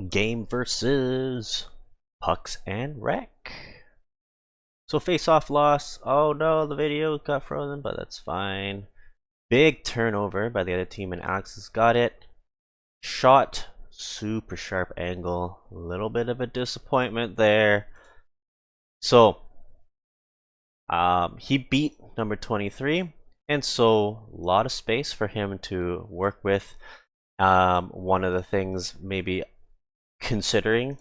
game versus Pucks and Wreck. So face-off loss. Oh no, the video got frozen, but that's fine. Big turnover by the other team, and Alex has got it. Shot, super sharp angle. A little bit of a disappointment there. So he beat number 23, and so a lot of space for him to work with. One of the things maybe considering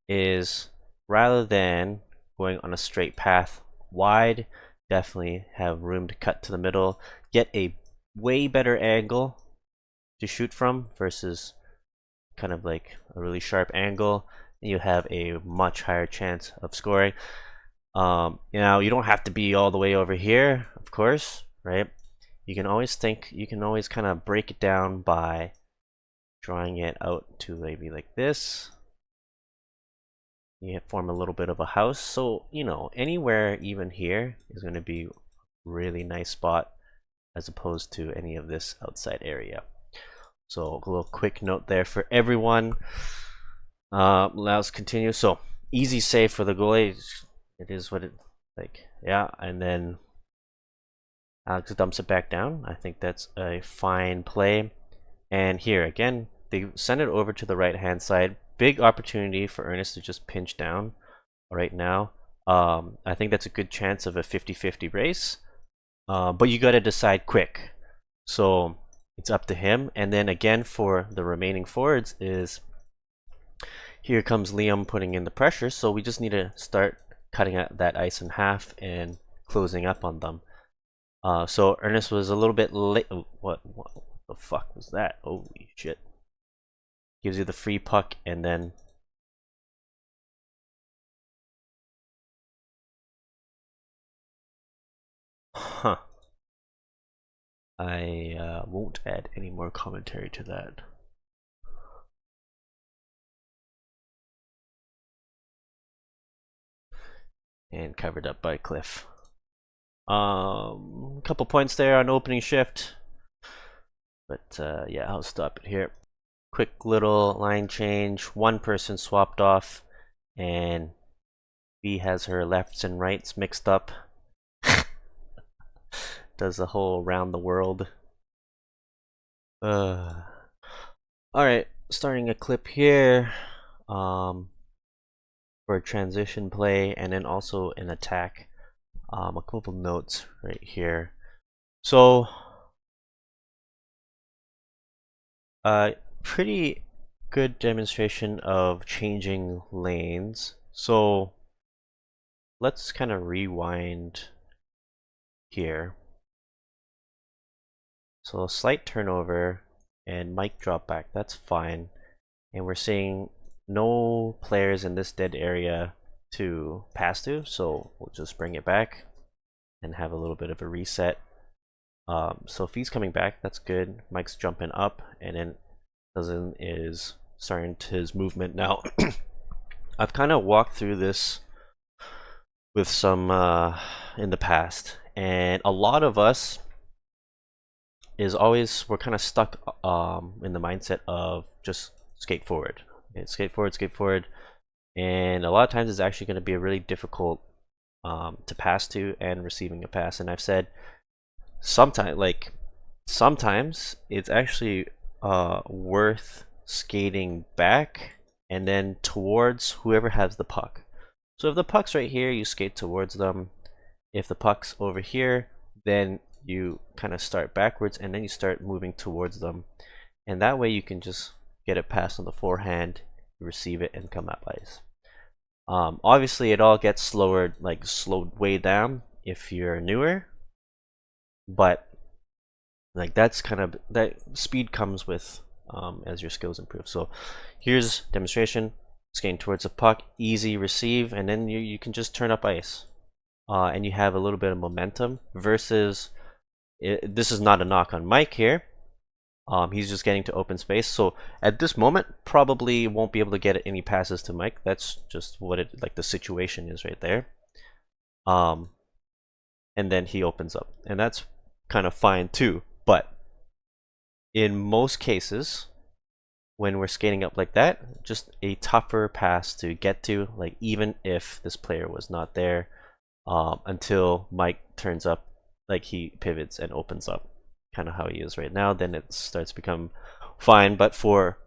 is rather than going on a straight path wide, definitely have room to cut to the middle, get a way better angle to shoot from versus kind of like a really sharp angle. You have a much higher chance of scoring. You know, you don't have to be all the way over here, of course, right? You can always kind of break it down by drawing it out to maybe like this. You form a little bit of a house, so you know, anywhere even here is going to be a really nice spot as opposed to any of this outside area. So a little quick note there for everyone. Let's continue. So easy save for the goalie. It is what it like, yeah. And then Alex dumps it back down. I think that's a fine play. And here again, they send it over to the right hand side. Big opportunity for Ernest to just pinch down right now. I think that's a good chance of a 50-50 race, but you got to decide quick. So it's up to him. And then again for the remaining forwards is here comes Liam putting in the pressure. So we just need to start cutting that ice in half and closing up on them. So Ernest was a little bit late. What the fuck was that? Holy shit. Gives you the free puck, and then I won't add any more commentary to that. And covered up by Cliff. A couple points there on opening shift, but yeah, I'll stop it here. Quick little line change. One person swapped off, and B has her lefts and rights mixed up. Does the whole round the world. Alright, starting a clip here for a transition play and then also an attack. A couple notes right here. So pretty good demonstration of changing lanes. So let's kind of rewind here. So a slight turnover and Mike drop back, that's fine. And we're seeing no players in this dead area to pass to, so we'll just bring it back and have a little bit of a reset. So if he's coming back, that's good. Mike's jumping up, and then Cousin is starting his movement now. I've kind of walked through this with some in the past, and a lot of us we're kind of stuck in the mindset of just skate forward. Okay, skate forward, and a lot of times it's actually going to be a really difficult to pass to and receiving a pass. And I've said sometimes it's actually worth skating back and then towards whoever has the puck. So if the puck's right here, you skate towards them. If the puck's over here, then you kind of start backwards and then you start moving towards them, and that way you can just get it passed on the forehand, receive it, and come up ice. Obviously it all gets slowed way down if you're newer, but like that speed comes with as your skills improve. So here's demonstration: skating towards the puck, easy receive, and then you can just turn up ice, and you have a little bit of momentum versus this is not a knock on Mike here. He's just getting to open space. So at this moment, probably won't be able to get any passes to Mike. That's just what the situation is right there. And then he opens up, and that's kind of fine too. But in most cases, when we're skating up like that, just a tougher pass to get to, like even if this player was not there, until Mike turns up, like he pivots and opens up, kind of how he is right now, then it starts to become fine. But for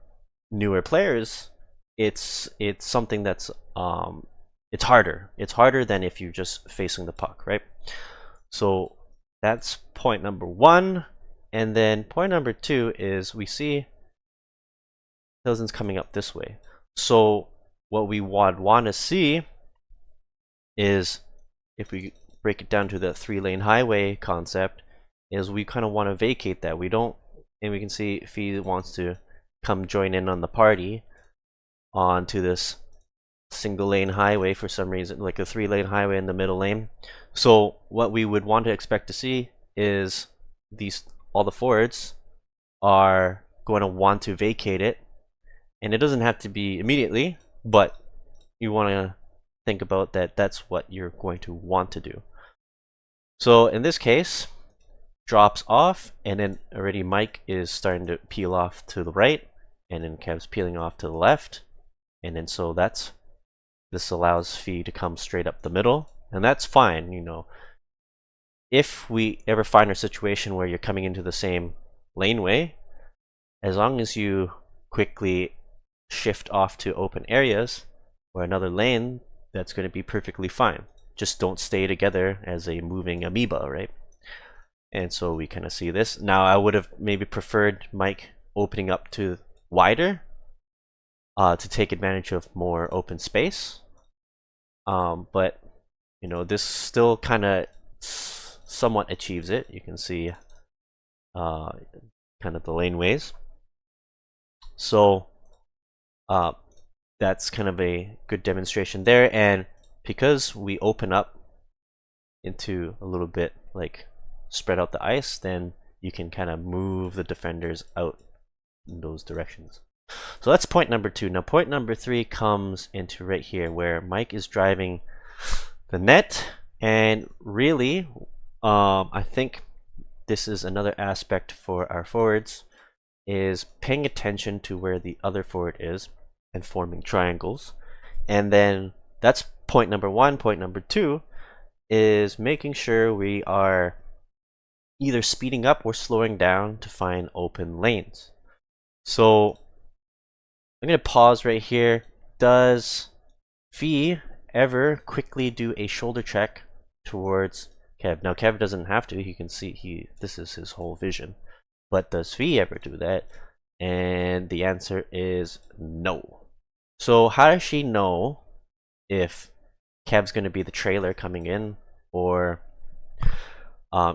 newer players, it's something that's it's harder. It's harder than if you're just facing the puck, right? So that's point number one. And then point number two is we see Hilton's coming up this way. So what we want to see is, if we break it down to the 3-lane highway concept, is we kind of want to vacate that. We don't, and we can see if he wants to come join in on the party onto this single lane highway for some reason, like a 3-lane highway in the middle lane. So what we would want to expect to see is all the forwards are going to want to vacate it, and it doesn't have to be immediately, but you want to think about that. That's what you're going to want to do. So in this case, drops off, and then already Mike is starting to peel off to the right, and then Kev's peeling off to the left, and then so this allows Fee to come straight up the middle, and that's fine. You know, if we ever find a situation where you're coming into the same laneway, as long as you quickly shift off to open areas or another lane, that's going to be perfectly fine. Just don't stay together as a moving amoeba, right? And so we kind of see this. Now I would have maybe preferred Mike opening up to wider to take advantage of more open space. But you know, this still kind of somewhat achieves it. You can see kind of the laneways. So that's kind of a good demonstration there. And because we open up into a little bit, like spread out the ice, then you can kind of move the defenders out in those directions. So that's point number two. Now point number three comes into right here, where Mike is driving the net, and really I think this is another aspect for our forwards, is paying attention to where the other forward is and forming triangles. And then that's point number one. Point number two is making sure we are either speeding up or slowing down to find open lanes. So I'm going to pause right here. Does Fee ever quickly do a shoulder check towards Kev? Now Kev doesn't have to. He can see this is his whole vision. But does Fee ever do that? And the answer is no. So how does she know if Kev's going to be the trailer coming in, or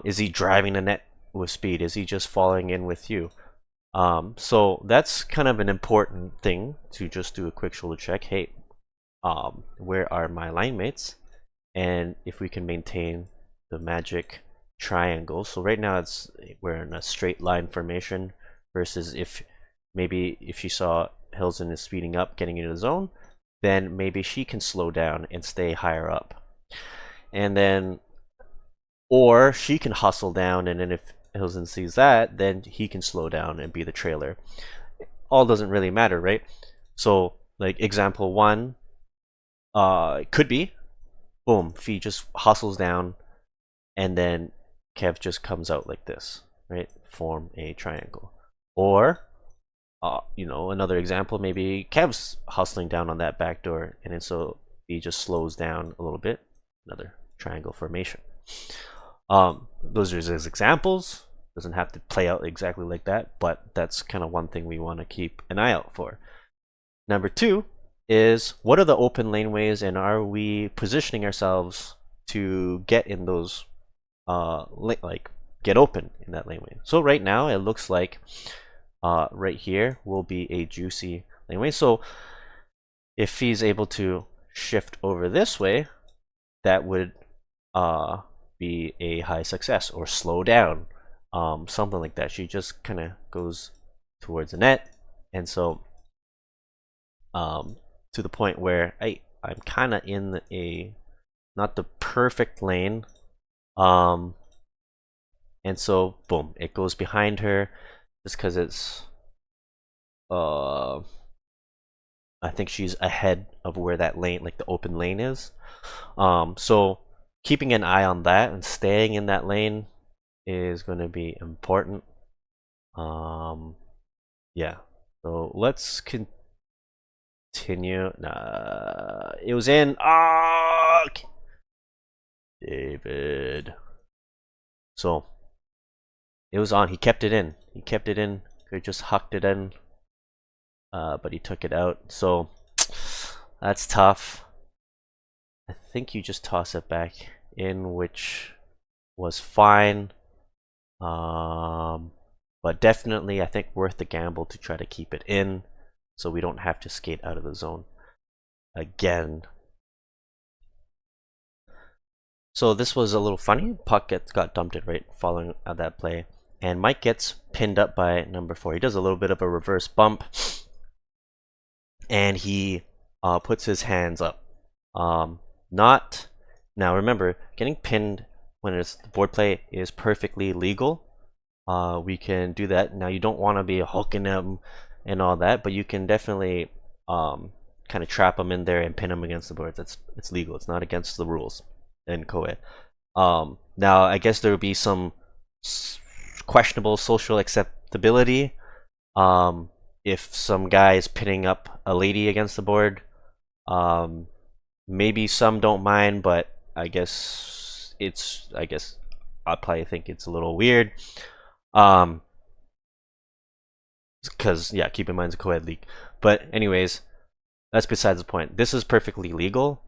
is he driving the net with speed? Is he just falling in with you? So that's kind of an important thing to just do a quick shoulder check. Hey, where are my line mates? And if we can maintain the magic triangle. So right now we're in a straight line formation, versus if you saw Hilton is speeding up, getting into the zone, then maybe she can slow down and stay higher up. And then, or she can hustle down, and then if Hilton sees that, then he can slow down and be the trailer. All doesn't really matter, right? So like example one, it could be, boom, Fee just hustles down, and then Kev just comes out like this, right? Form a triangle. Or you know, another example, maybe Kev's hustling down on that back door, and then so he just slows down a little bit, another triangle formation. Those are just examples. Doesn't have to play out exactly like that, but that's kind of one thing we want to keep an eye out for. Number two is, what are the open laneways, and are we positioning ourselves to get in those like get open in that laneway? So right now it looks like right here will be a juicy laneway. So if he's able to shift over this way, that would be a high success, or slow down, something like that. She just kind of goes towards the net, and so to the point where I'm kind of in not the perfect lane, and so boom, it goes behind her, just because it's I think she's ahead of where that lane, like the open lane is. So keeping an eye on that and staying in that lane is going to be important. Yeah. So let's continue. Nah, it was in. Ah, David. So it was on. He kept it in. He kept it in. Could just hucked it in, but he took it out. So that's tough. I think you just toss it back in, which was fine. But definitely, I think worth the gamble to try to keep it in, so we don't have to skate out of the zone again. So this was a little funny. Puck got dumped it right following that play, and Mike gets pinned up by number 4. He does a little bit of a reverse bump, and he puts his hands up. Not now. Remember, getting pinned when it's board play is perfectly legal. We can do that. Now you don't want to be hooking them and all that, but you can definitely kind of trap them in there and pin them against the boards. It's legal. It's not against the rules in co-ed. Now I guess there would be some questionable social acceptability if some guy is pinning up a lady against the board. Maybe some don't mind, but I guess I probably think it's a little weird. Because yeah, keep in mind it's a co-ed league. But anyways, that's besides the point. This is perfectly legal.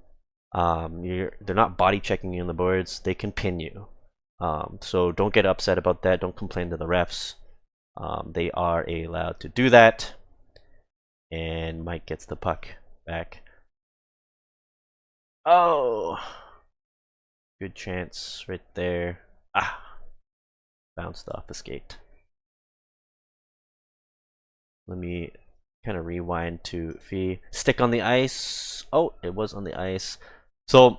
They're not body checking you on the boards. They can pin you. So don't get upset about that. Don't complain to the refs. They are allowed to do that. And Mike gets the puck back. Oh, good chance right there. Bounced off the skate. Let me kind of rewind to Fee. Stick on the ice. Oh, it was on the ice. So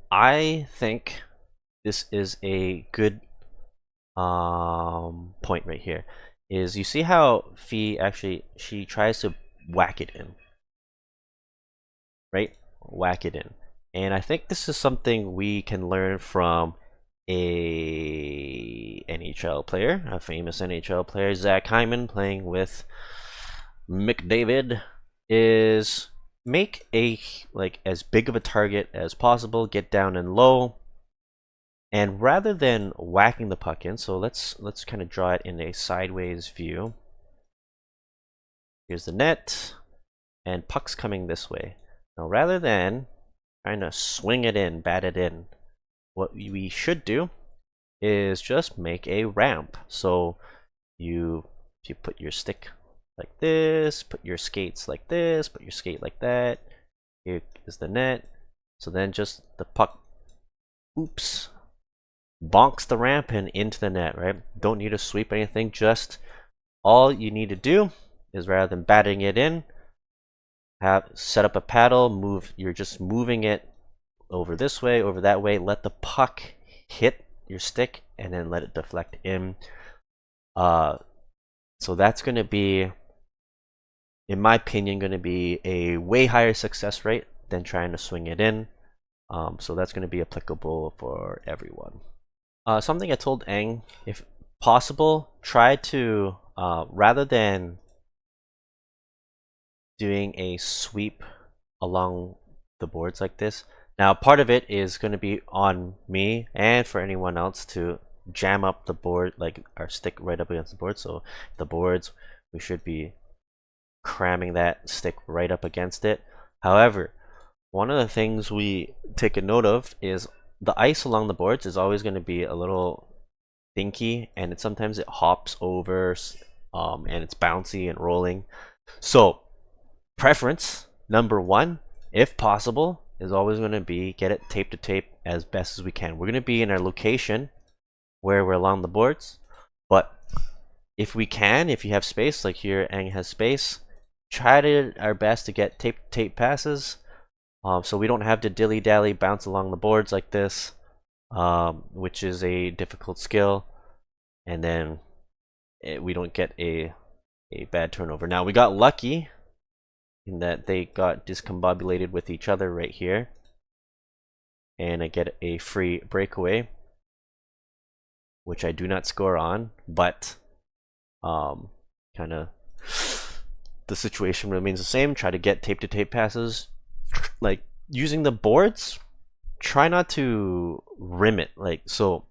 I think this is a good point right here. Is you see how Fee actually she tries to whack it in, right? Whack it in. And I think this is something we can learn from a NHL player, a famous NHL player, Zach Hyman, playing with McDavid, is make a as big of a target as possible, get down and low, and rather than whacking the puck in, so let's kind of draw it in a sideways view. Here's the net, and puck's coming this way. Now rather than trying to swing it in, bat it in, what we should do is just make a ramp. So you put your stick like this, put your skates like this, put your skate like that. Here is the net. So then just the puck, oops, bonks the ramp and into the net, right? Don't need to sweep anything. Just all you need to do is rather than batting it in, set up a paddle, move. You're just moving it over this way, over that way. Let the puck hit your stick and then let it deflect in. So that's going to be, in my opinion, going to be a way higher success rate than trying to swing it in. So that's going to be applicable for everyone. Something I told Eng, if possible, try to, rather than doing a sweep along the boards like this. Now, part of it is going to be on me and for anyone else to jam up the board, like our stick right up against the board. So the boards, we should be cramming that stick right up against it. However, one of the things we take a note of is the ice along the boards is always going to be a little dinky, and sometimes it hops over, and it's bouncy and rolling. So preference number 1, if possible, is always going to be get it tape to tape as best as we can. We're going to be in our location where we're along the boards, but if we can, if you have space, like here Ang has space, try our best to get tape to tape passes, so we don't have to dilly dally bounce along the boards like this, which is a difficult skill, and then we don't get a a bad turnover. Now we got lucky in that they got discombobulated with each other right here, and I get a free breakaway, which I do not score on, but kind of the situation remains the same. Try to get tape to tape passes, like using the boards. Try not to rim it, like so.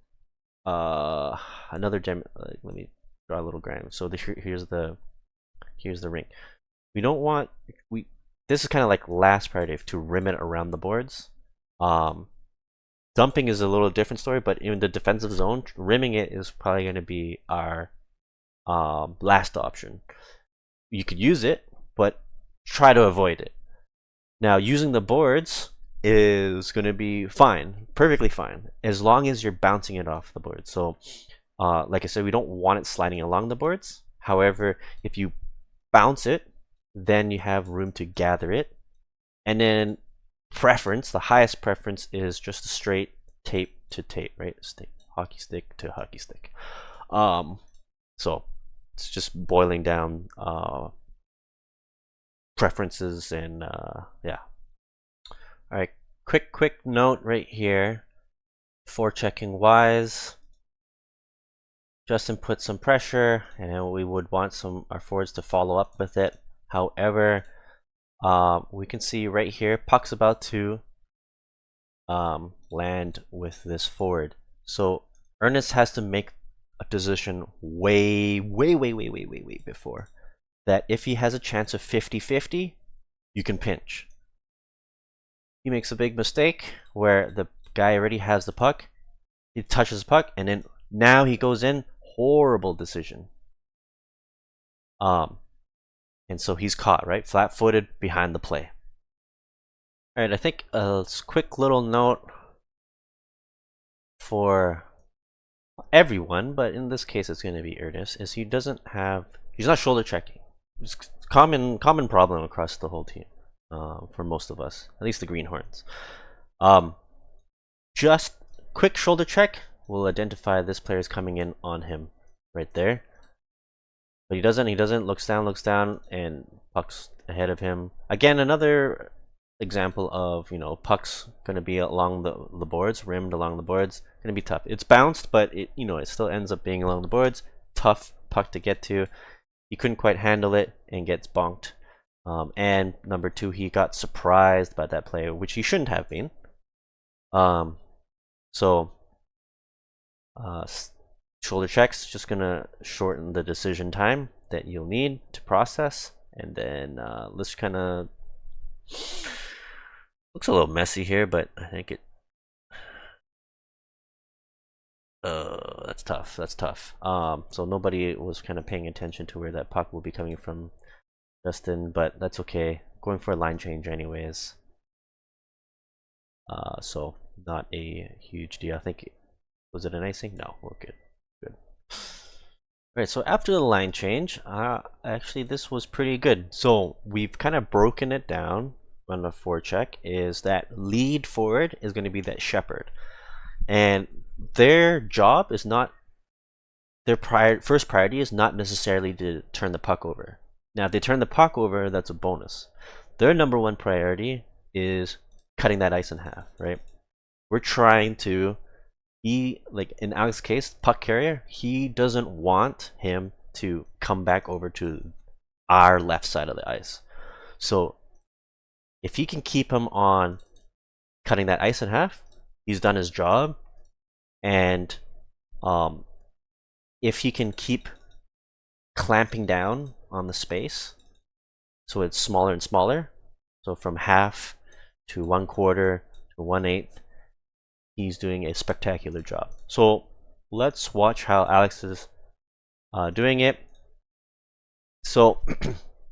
Another gem. Let me draw a little gram. So here's the ring. We don't want This is kind of like last priority to rim it around the boards. Dumping is a little different story, but in the defensive zone, rimming it is probably going to be our last option. You could use it, but try to avoid it. Now, using the boards is going to be fine, perfectly fine, as long as you're bouncing it off the board. So, like I said, we don't want it sliding along the boards. However, if you bounce it, then you have room to gather it. And then preference, the highest preference is just a straight tape to tape, right? Hockey stick to hockey stick. So it's just boiling down preferences and yeah. All right, quick note right here. For checking wise, Justin put some pressure, and we would want our forwards to follow up with it. However, we can see right here, puck's about to land with this forward. So Ernest has to make a decision way before that. If he has a chance of 50-50, you can pinch. He makes a big mistake where the guy already has the puck. He touches the puck, and then now he goes in. Horrible decision. And so he's caught, right? Flat-footed behind the play. All right, I think a quick little note for everyone, but in this case it's going to be Ernest, is he's not shoulder checking. It's a common problem across the whole team, for most of us, at least the Greenhorns. Just quick shoulder check will identify this player is coming in on him right there. But he doesn't, looks down, and puck's ahead of him. Again, another example of, puck's gonna be along the boards, rimmed along the boards, gonna be tough. It's bounced, but it still ends up being along the boards. Tough puck to get to. He couldn't quite handle it and gets bonked. And number two, he got surprised by that play, which he shouldn't have been. So shoulder checks just gonna shorten the decision time that you'll need to process. And then let's kind of looks a little messy here, but I think it that's tough. So nobody was kind of paying attention to where that puck will be coming from, Justin, but that's okay. Going for a line change anyways, so not a huge deal. I think was it an icing? No, we're good. Alright, so after the line change, actually this was pretty good. So we've kind of broken it down on the forecheck, is that lead forward is going to be that shepherd. And their job is not, their first priority is not necessarily to turn the puck over. Now if they turn the puck over, that's a bonus. Their number one priority is cutting that ice in half, right? We're trying to, like in Alex's case, puck carrier, he doesn't want him to come back over to our left side of the ice. So if he can keep him on cutting that ice in half, he's done his job. And if he can keep clamping down on the space, so it's smaller and smaller, so from half to 1/4 to 1/8, he's doing a spectacular job. So let's watch how Alex is doing it. So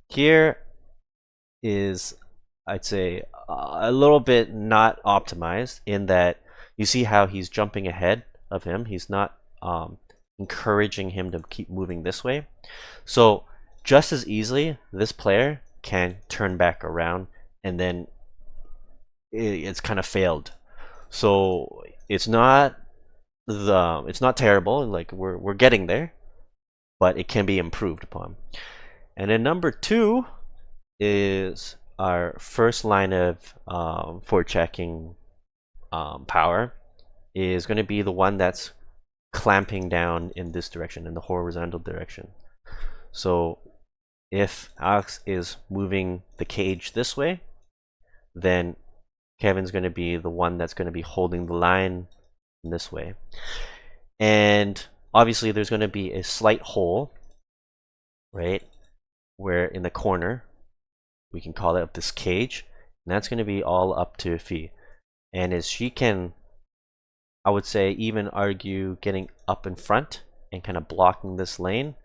here is, I'd say, a little bit not optimized in that you see how he's jumping ahead of him. He's not encouraging him to keep moving this way. So just as easily, this player can turn back around, and then it's kind of failed. So it's not terrible. Like we're getting there, but it can be improved upon. And then number 2 is our first line of forechecking power is going to be the one that's clamping down in this direction, in the horizontal direction. So if Alex is moving the cage this way, then Kevin's going to be the one that's going to be holding the line in this way. And obviously there's going to be a slight hole, right, where in the corner, we can call it this cage, and that's going to be all up to Fee. And as she can, I would say, even argue getting up in front and kind of blocking this lane,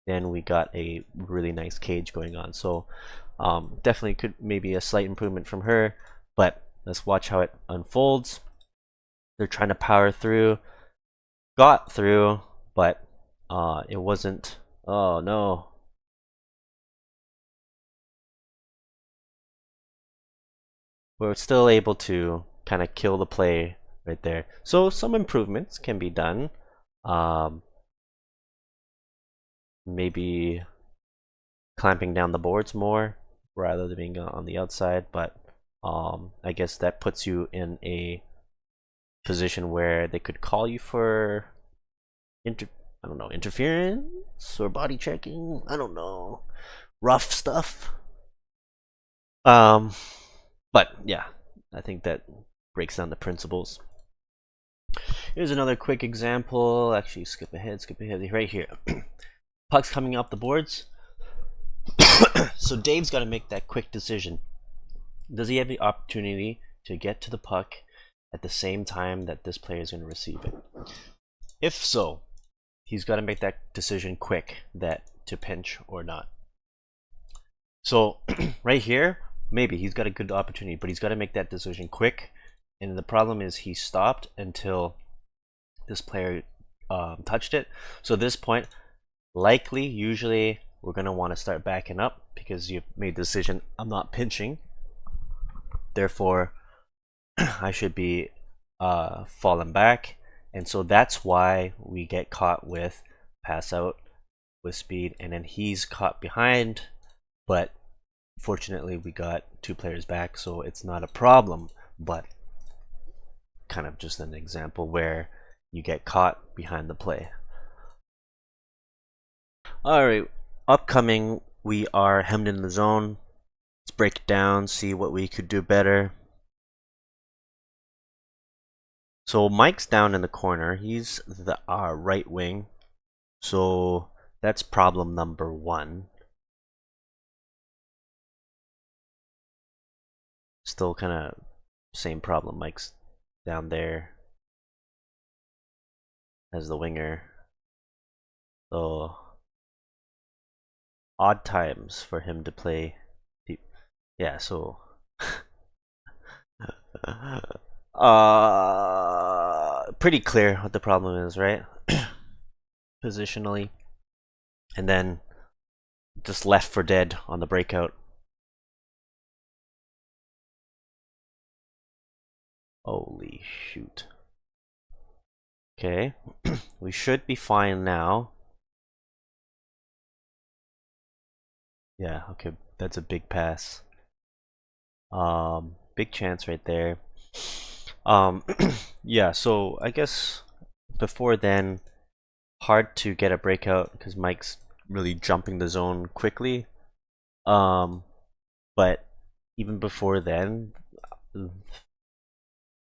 then we got a really nice cage going on. So definitely could maybe a slight improvement from her, but let's watch how it unfolds. They're trying to power through, got through, but it wasn't. Oh no. We're still able to kind of kill the play right there. So some improvements can be done. Maybe clamping down the boards more rather than being on the outside, but I guess that puts you in a position where they could call you for I don't know, interference or body checking. I don't know, rough stuff. But yeah, I think that breaks down the principles. Here's another quick example. Actually, skip ahead right here. Puck's coming off the boards. So Dave's got to make that quick decision. Does he have the opportunity to get to the puck at the same time that this player is going to receive it? If so, he's got to make that decision quick, that to pinch or not. So right here, maybe he's got a good opportunity, but he's got to make that decision quick. And the problem is he stopped until this player touched it. So at this point, likely, usually, we're going to want to start backing up because you've made the decision, I'm not pinching. Therefore, I should be falling back. And so that's why we get caught with pass out with speed. And then he's caught behind. But fortunately, we got 2 players back, so it's not a problem. But kind of just an example where you get caught behind the play. Alright, upcoming, we are hemmed in the zone. Let's break it down, see what we could do better. So Mike's down in the corner. He's the right wing. So that's problem number 1. Still kind of same problem. Mike's down there as the winger. So odd times for him to play. Yeah, so pretty clear what the problem is, right? Positionally. And then just left for dead on the breakout. Holy shoot. Okay, we should be fine now. Yeah, okay, that's a big pass. Big chance right there. Yeah, so I guess before then, hard to get a breakout because Mike's really jumping the zone quickly. But even before then,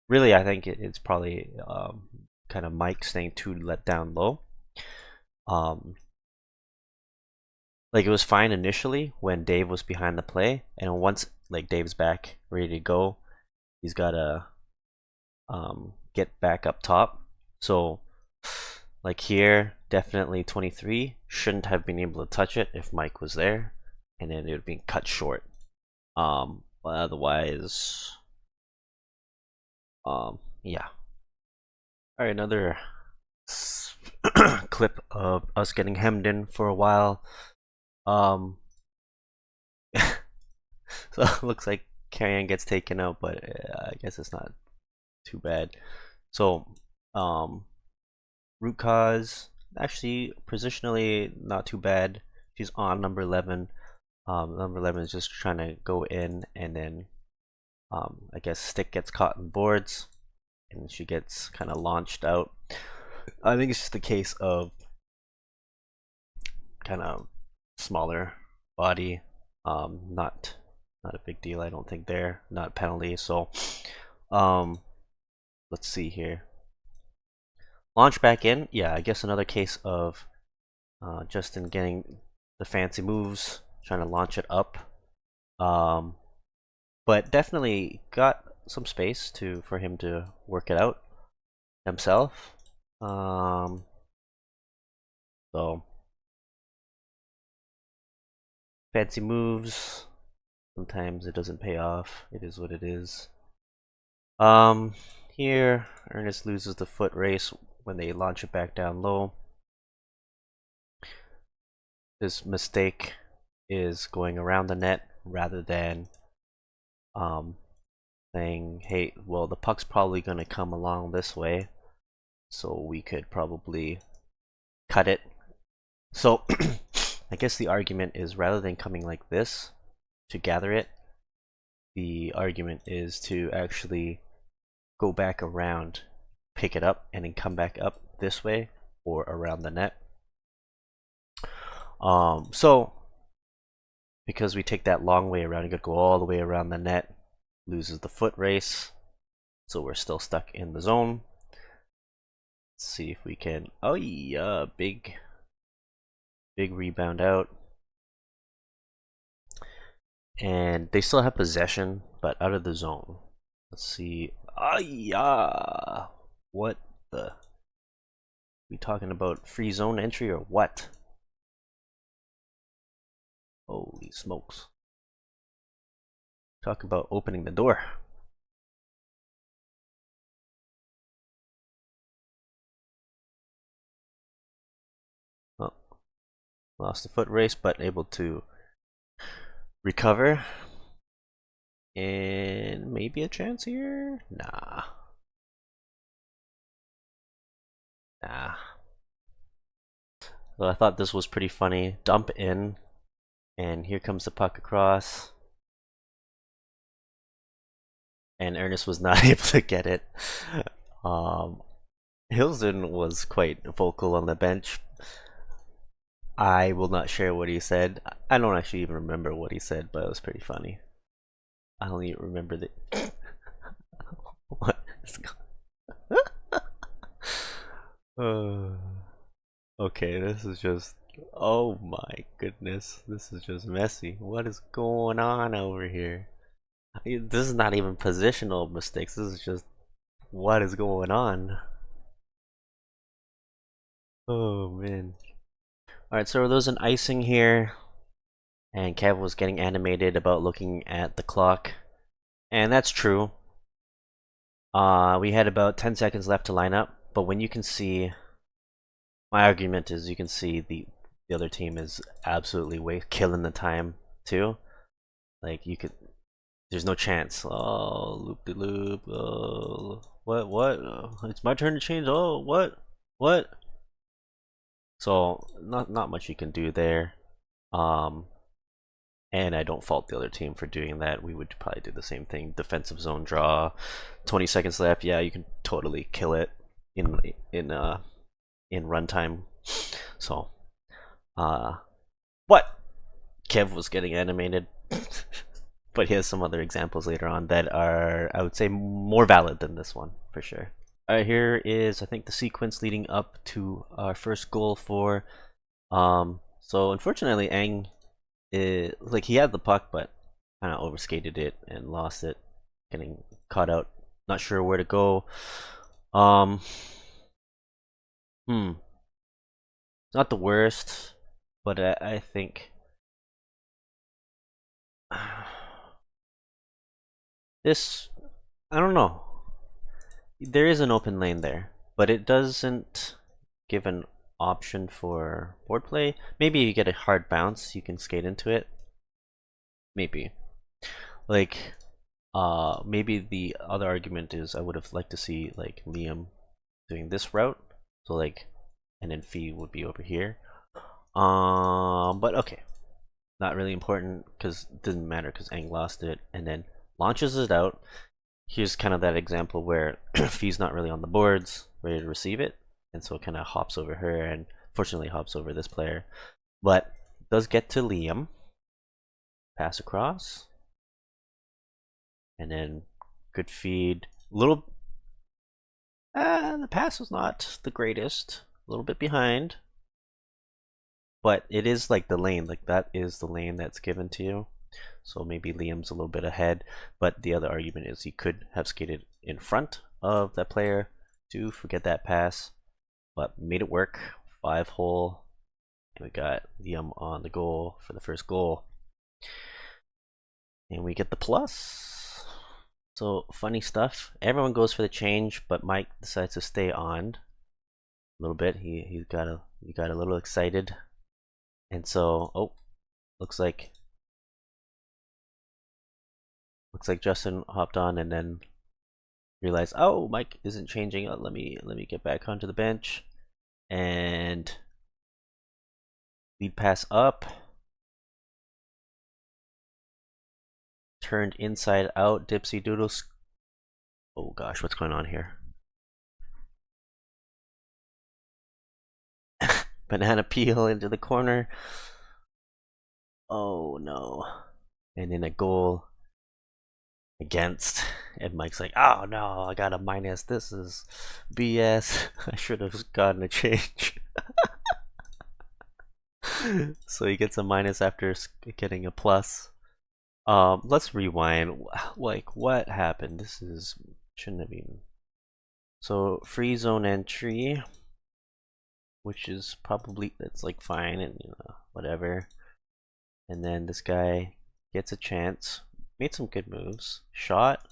really, I think it's probably kind of Mike staying too let down low. Like it was fine initially when Dave was behind the play, and once like Dave's back ready to go, he's gotta get back up top. So like here, definitely 23 shouldn't have been able to touch it if Mike was there, and then it would be cut short. But otherwise, yeah. All right, another clip of us getting hemmed in for a while. So it looks like Carrion gets taken out, but I guess it's not too bad. So root cause, actually positionally not too bad. She's on number 11. Number 11 is just trying to go in, and then I guess stick gets caught in boards and she gets kind of launched out. I think it's just a case of kind of smaller body, not a big deal, I don't think there, not penalty. So let's see here. Launch back in, yeah, I guess another case of Justin getting the fancy moves, trying to launch it up. But definitely got some space for him to work it out himself. So fancy moves. Sometimes it doesn't pay off. It is what it is. Here Ernest loses the foot race when they launch it back down low. His mistake is going around the net rather than saying, hey, well, the puck's probably going to come along this way, so we could probably cut it. So I guess the argument is, rather than coming like this to gather it, the argument is to actually go back around, pick it up, and then come back up this way or around the net. So because we take that long way around, you gotta go all the way around the net, loses the foot race, so we're still stuck in the zone. Let's see if we can. Oh yeah, big rebound out, and they still have possession but out of the zone. Let's see. Ah yeah, what the, we talking about free zone entry or what? Holy smokes. Talk about opening the door. Oh, lost the foot race, but able to recover. And maybe a chance here? Nah. Well, I thought this was pretty funny. Dump in, and here comes the puck across. And Ernest was not able to get it. Hilton was quite vocal on the bench. I will not share what he said. I don't actually even remember what he said, but it was pretty funny. I don't even remember the what is okay, this is just, oh my goodness, this is just messy. What is going on over here? This is not even positional mistakes. This is just what is going on. Oh man. Alright, so there's an icing here, and Kev was getting animated about looking at the clock, and that's true. We had about 10 seconds left to line up, but when you can see, my argument is, you can see the other team is absolutely killing the time too. Like, you could, there's no chance. Oh, loop de loop. Oh, what? It's my turn to change. Oh, what? So not much you can do there. And I don't fault the other team for doing that. We would probably do the same thing. Defensive zone draw, 20 seconds left. Yeah, you can totally kill it in runtime. So, but Kev was getting animated, but he has some other examples later on that are, I would say, more valid than this one for sure. Alright, here is, I think, the sequence leading up to our first goal for. So unfortunately, Ang, like, he had the puck, but kind of overskated it and lost it, getting caught out. Not sure where to go. Not the worst, but I think this, I don't know. There is an open lane there, but it doesn't give an option for board play. Maybe you get a hard bounce, you can skate into it. Maybe. Like, maybe the other argument is I would have liked to see, like, Liam doing this route. So, like, and then Fee would be over here. But okay. Not really important because it didn't matter because Aang lost it, and then launches it out. Here's kind of that example where Fee's not really on the boards, ready to receive it, and so it kind of hops over her, and fortunately hops over this player. But does get to Liam, pass across, and then good feed. Little, the pass was not the greatest, a little bit behind, but it is like the lane, like that is the lane that's given to you. So maybe Liam's a little bit ahead, but the other argument is he could have skated in front of that player to forget that pass, but made it work. 5-hole, and we got Liam on the goal for the first goal. And we get the plus. So funny stuff. Everyone goes for the change, but Mike decides to stay on a little bit. He got a little excited, and so looks like Justin hopped on and then realized, oh, Mike isn't changing. Let me get back onto the bench, and lead pass up, turned inside out, dipsy doodles. Oh gosh, what's going on here? Banana peel into the corner. Oh no. And in a goal against, and Mike's like, oh no, I got a minus. This is BS. I should have gotten a change. So he gets a minus after getting a plus. Let's rewind. Like, what happened? This is shouldn't have been. So free zone entry, which is probably that's like fine and whatever. And then this guy gets a chance, made some good moves, shot,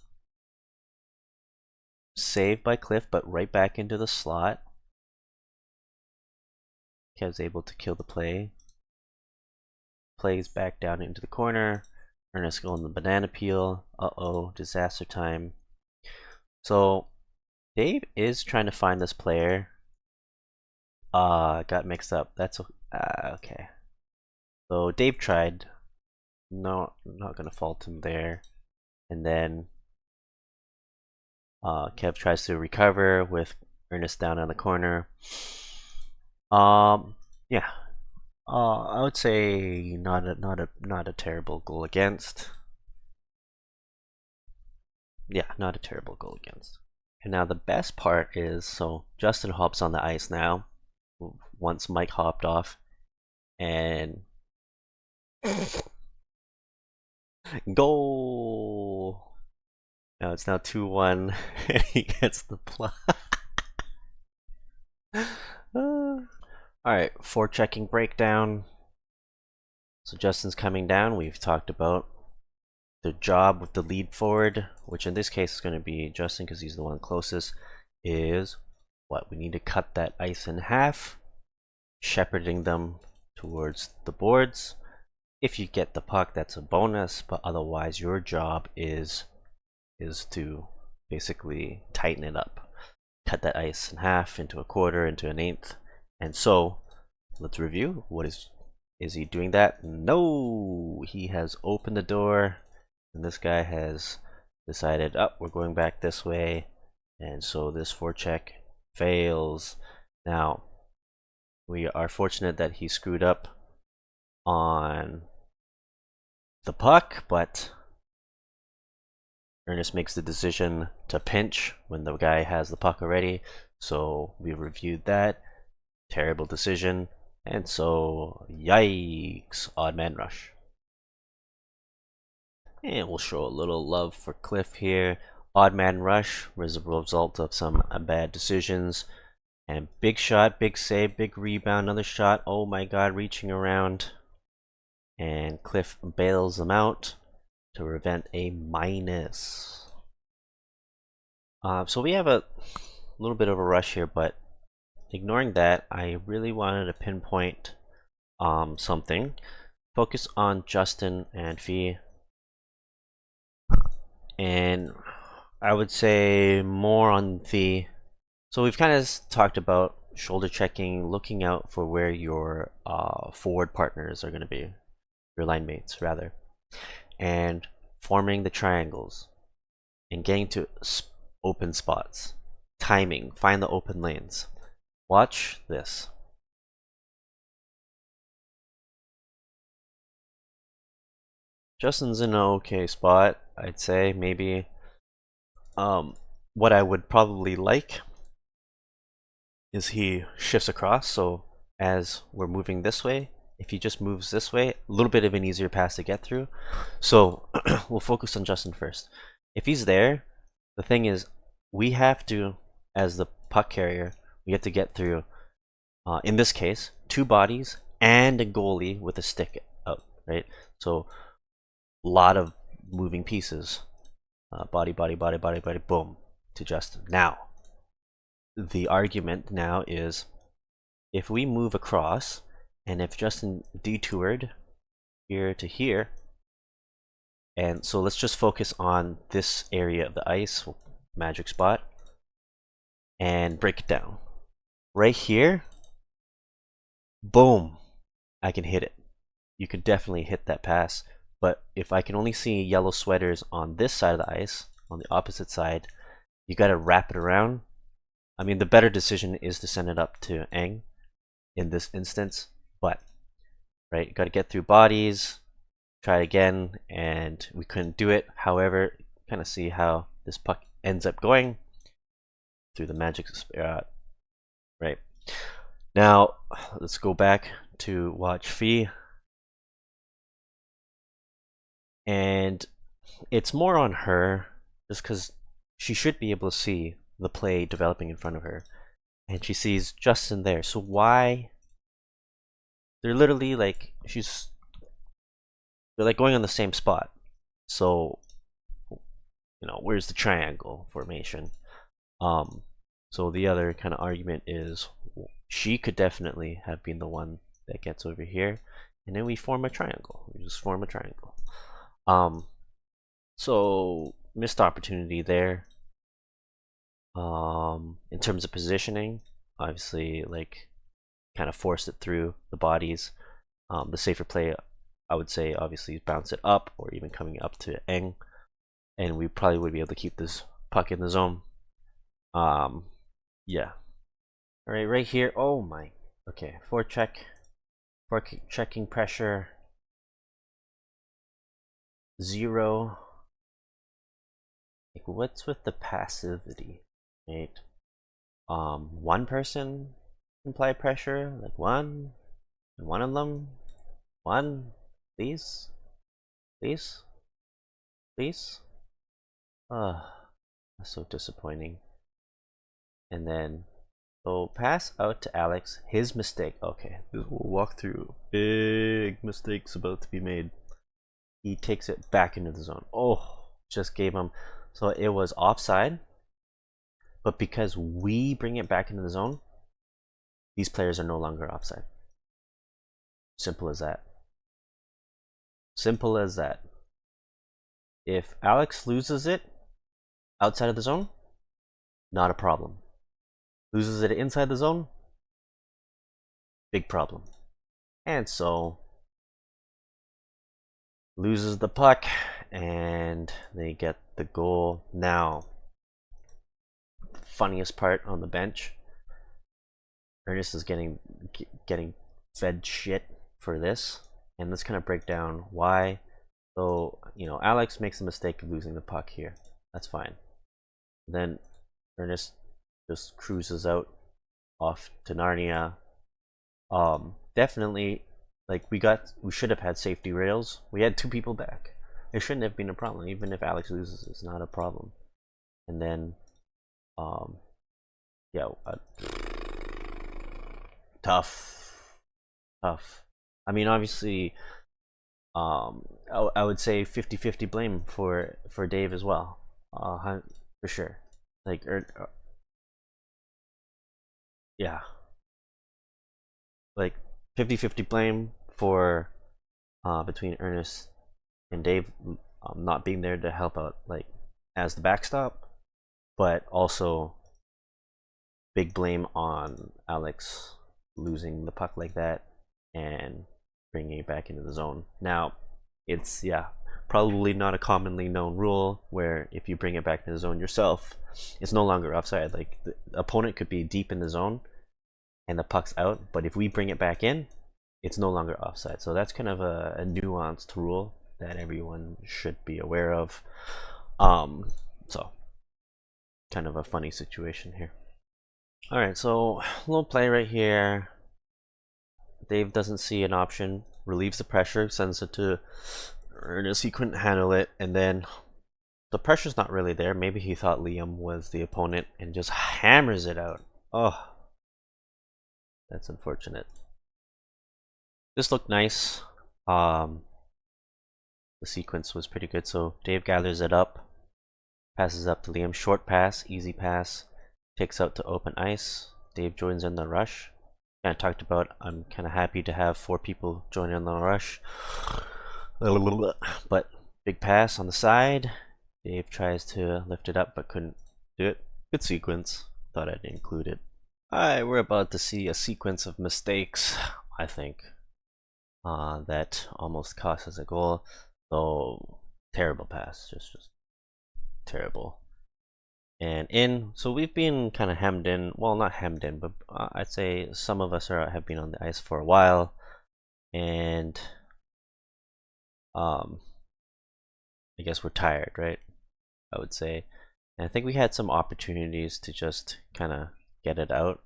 saved by Cliff, but right back into the slot. Kev's able to kill the play. Plays back down into the corner. Ernest going the banana peel. Uh-oh, disaster time. So Dave is trying to find this player. Got mixed up. That's okay. So Dave tried. No, I'm not gonna fault him there. And then Kev tries to recover with Ernest down on the corner. Yeah. I would say not a terrible goal against. Yeah, not a terrible goal against. And now the best part is, so Justin hops on the ice now. Once Mike hopped off, and goal. Now it's now 2-1, and he gets the plus. Alright, forechecking breakdown. So Justin's coming down. We've talked about the job with the lead forward, which in this case is going to be Justin because he's the one closest, is what? We need to cut that ice in half, shepherding them towards the boards. If you get the puck, that's a bonus, but otherwise your job is to basically tighten it up. Cut that ice in half, into a quarter, into an eighth. And so, let's review. What is he doing that? No! He has opened the door, and this guy has decided, oh, we're going back this way. And so this forecheck fails. Now, we are fortunate that he screwed up on the puck, but Ernest makes the decision to pinch when the guy has the puck already. So we reviewed that. Terrible decision. And so, yikes, odd man rush. And we'll show a little love for Cliff here. Odd man rush was a result of some bad decisions. And big shot, big save, big rebound, another shot. Oh my god, reaching around. And Cliff bails them out to prevent a minus. So we have a little bit of a rush here, but ignoring that, I really wanted to pinpoint something. Focus on Justin and Fee. And I would say more on Fee. So we've kind of talked about shoulder checking, looking out for where your forward partners are going to be. your line mates rather, and forming the triangles and getting to open spots. Timing, find the open lanes. Watch this. Justin's in an okay spot, I'd say. Maybe what I would probably like is he shifts across, so as we're moving this way, if he just moves this way, a little bit of an easier pass to get through. So we'll focus on Justin first. If he's there, the thing is, we have to, as the puck carrier, we have to get through, in this case, 2 bodies and a goalie with a stick out, right? So a lot of moving pieces. Body, body, body, body, body, boom, to Justin. Now, the argument now is, if we move across, and if Justin detoured here to here, and so let's just focus on this area of the ice, magic spot, and break it down. Right here, boom, I can hit it. You could definitely hit that pass, but if I can only see yellow sweaters on this side of the ice, on the opposite side, you gotta wrap it around. I mean, the better decision is to send it up to Eng in this instance, but right, you got to get through bodies, try it again, and we couldn't do it. However, kind of see how this puck ends up going through the magic spot. Right now, let's go back to watch Fee, and it's more on her just because she should be able to see the play developing in front of her, and she sees Justin there. So why? They're literally like, they're like going on the same spot. So, where's the triangle formation? So the other kind of argument is she could definitely have been the one that gets over here, and then we form a triangle. We just form a triangle. So missed opportunity there. In terms of positioning, obviously, like, kind of forced it through the bodies. The safer play, I would say, obviously bounce it up or even coming up to Eng, and we probably would be able to keep this puck in the zone. Yeah. All right, right here. Oh my. Okay, forecheck, checking pressure 0. Like, what's with the passivity, right? One person apply pressure, like one of them, please, please, please. That's so disappointing. And then, so pass out to Alex, his mistake. Okay, we'll walk through. Big mistakes about to be made. He takes it back into the zone. Oh, just gave him, so it was offside, but because we bring it back into the zone, these players are no longer offside. Simple as that. Simple as that. If Alex loses it outside of the zone, not a problem. Loses it inside the zone, big problem. And so loses the puck, and they get the goal. Now, funniest part on the bench, Ernest is getting fed shit for this, and let's kind of break down why. So, Alex makes the mistake of losing the puck here. That's fine. Then Ernest just cruises out off to Narnia. Definitely, like, we should have had safety rails. We had 2 people back. It shouldn't have been a problem. Even if Alex loses, it's not a problem. And then, yeah, tough. I mean, obviously, I would say 50-50 blame for Dave as well, for sure. Like, yeah, like 50-50 blame for between Ernest and Dave not being there to help out, like, as the backstop, but also big blame on Alex losing the puck like that, and bringing it back into the zone. Now, it's, yeah, probably not a commonly known rule where if you bring it back into the zone yourself, it's no longer offside. Like, the opponent could be deep in the zone and the puck's out, but if we bring it back in, it's no longer offside. So that's kind of a nuanced rule that everyone should be aware of. So kind of a funny situation here. All right, so a little play right here. Dave doesn't see an option, relieves the pressure, sends it to Ernest. He couldn't handle it, and then the pressure's not really there. Maybe he thought Liam was the opponent and just hammers it out. Oh, that's unfortunate. This looked nice. The sequence was pretty good. So Dave gathers it up, passes up to Liam. Short pass, easy pass, takes out to open ice. Dave joins in the rush. I talked about, I'm kind of happy to have 4 people join in the rush. But big pass on the side. Dave tries to lift it up but couldn't do it. Good sequence. Thought I'd include it. Alright, we're about to see a sequence of mistakes, I think, that almost cost us a goal. So, terrible pass. Just terrible. And in, so we've been kind of hemmed in, well, not hemmed in, but I'd say some of us have been on the ice for a while, and I guess we're tired, right? I would say. And I think we had some opportunities to just kind of get it out.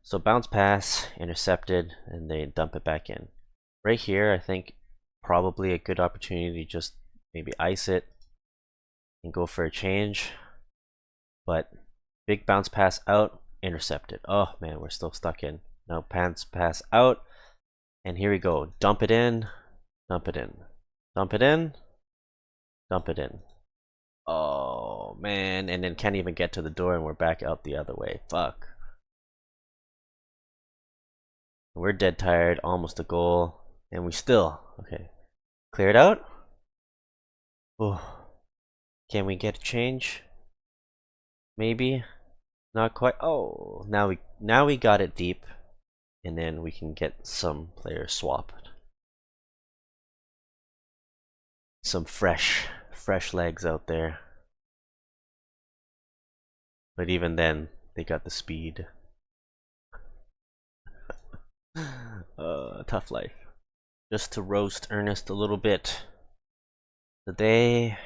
So bounce pass, intercepted, and they dump it back in. Right here, I think probably a good opportunity to just maybe ice it and go for a change. But big bounce pass out, intercepted. Oh man, we're still stuck in. Now bounce pass out, and here we go. Dump it in, dump it in, dump it in, dump it in. Oh man, and then can't even get to the door, and we're back out the other way. Fuck. We're dead tired, almost a goal, and we still, okay. Clear it out. Oh, can we get a change? Maybe. Not quite. Oh, now we got it deep, and then we can get some players swapped. Some fresh legs out there. But even then, they got the speed. Tough life. Just to roast Ernest a little bit. The day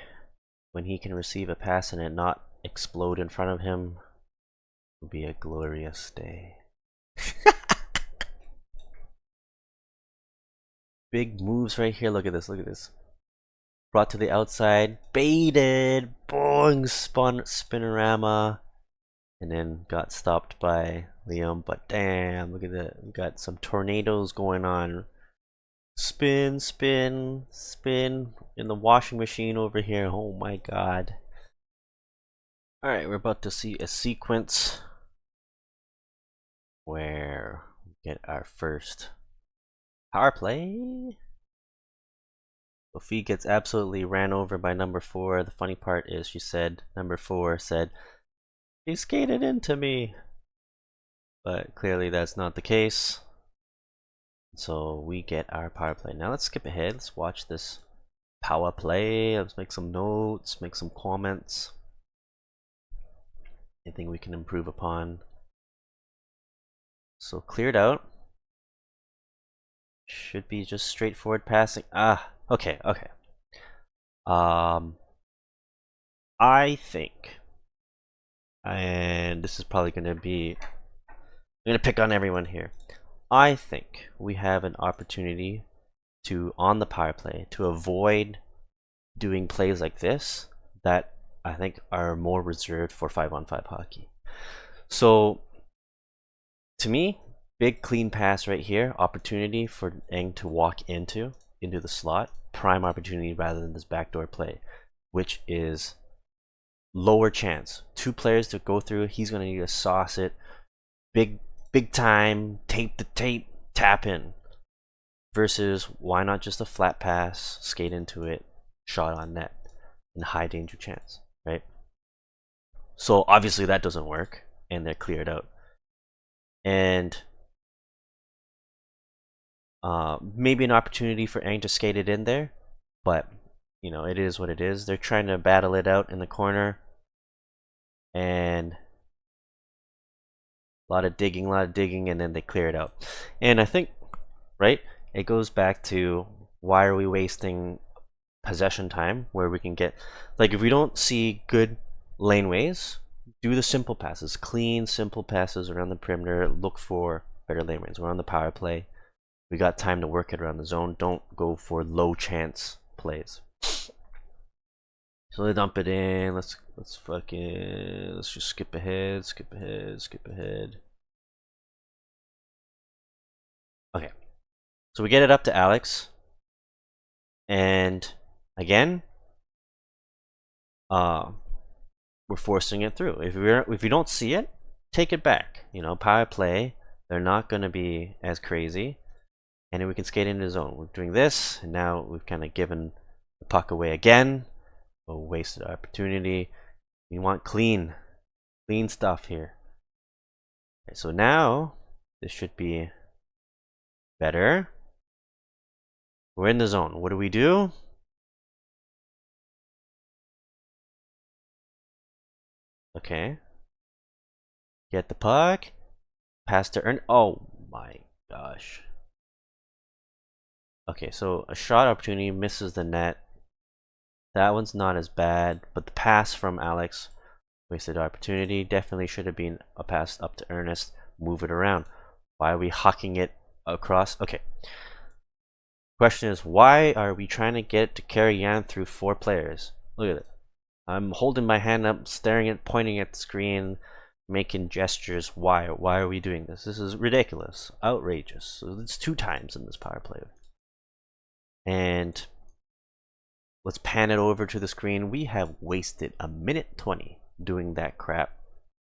when he can receive a pass and it not explode in front of him will be a glorious day. Big moves right here. Look at this. Look at this. Brought to the outside. Baited. Boing. Spinorama. And then got stopped by Liam. But damn. Look at that. We got some tornadoes going on. Spin. Spin. Spin. In the washing machine over here. Oh my god. Alright, we're about to see a sequence where we get our first power play. Sophie gets absolutely ran over by number 4. The funny part is she said, number 4 said, "He skated into me." But clearly that's not the case. So we get our power play. Now let's skip ahead. Let's watch this power play. Let's make some notes, make some comments. Anything we can improve upon. So cleared out. Should be just straightforward passing. Okay. I think, and this is probably gonna be, I'm gonna pick on everyone here. I think we have an opportunity to, on the power play, to avoid doing plays like this that I think are more reserved for 5-on-5 hockey. So to me, big clean pass right here, opportunity for Eng to walk into the slot, prime opportunity rather than this backdoor play, which is lower chance. 2 players to go through, he's gonna need to sauce it, big time, tape to tape, tap in. Versus why not just a flat pass, skate into it, shot on net, and high danger chance, right? So obviously that doesn't work, and they're cleared out. And Maybe an opportunity for Aang to skate it in there, but you know, it is what it is. They're trying to battle it out in the corner, and a lot of digging, and then they clear it out. And I think, right, it goes back to why are we wasting possession time where we can get, like, if we don't see good laneways, do the simple passes, clean, simple passes around the perimeter, look for better laneways. We're on the power play. We got time to work it around the zone. Don't go for low chance plays. So they dump it in. Let's just skip ahead. Okay. So we get it up to Alex. And again, we're forcing it through. If you don't see it, take it back. You know, power play, they're not gonna be as crazy. And then we can skate into the zone. We're doing this, and now we've kind of given the puck away again. A wasted opportunity. We want clean stuff here. Okay, so now this should be better. We're in the zone. What do we do? Okay. Get the puck. Pass to earn. Oh my gosh. Okay, so a shot opportunity misses the net. That one's not as bad, but the pass from Alex, wasted opportunity. Definitely should have been a pass up to Ernest. Move it around. Why are we hucking it across? Okay. Question is, why are we trying to get to carry Yan through 4 players? Look at it. I'm holding my hand up, staring at, pointing at the screen, making gestures. Why? Why are we doing this? This is ridiculous, outrageous. So it's 2 times in this power play. And let's pan it over to the screen. We have wasted a minute 20 doing that crap,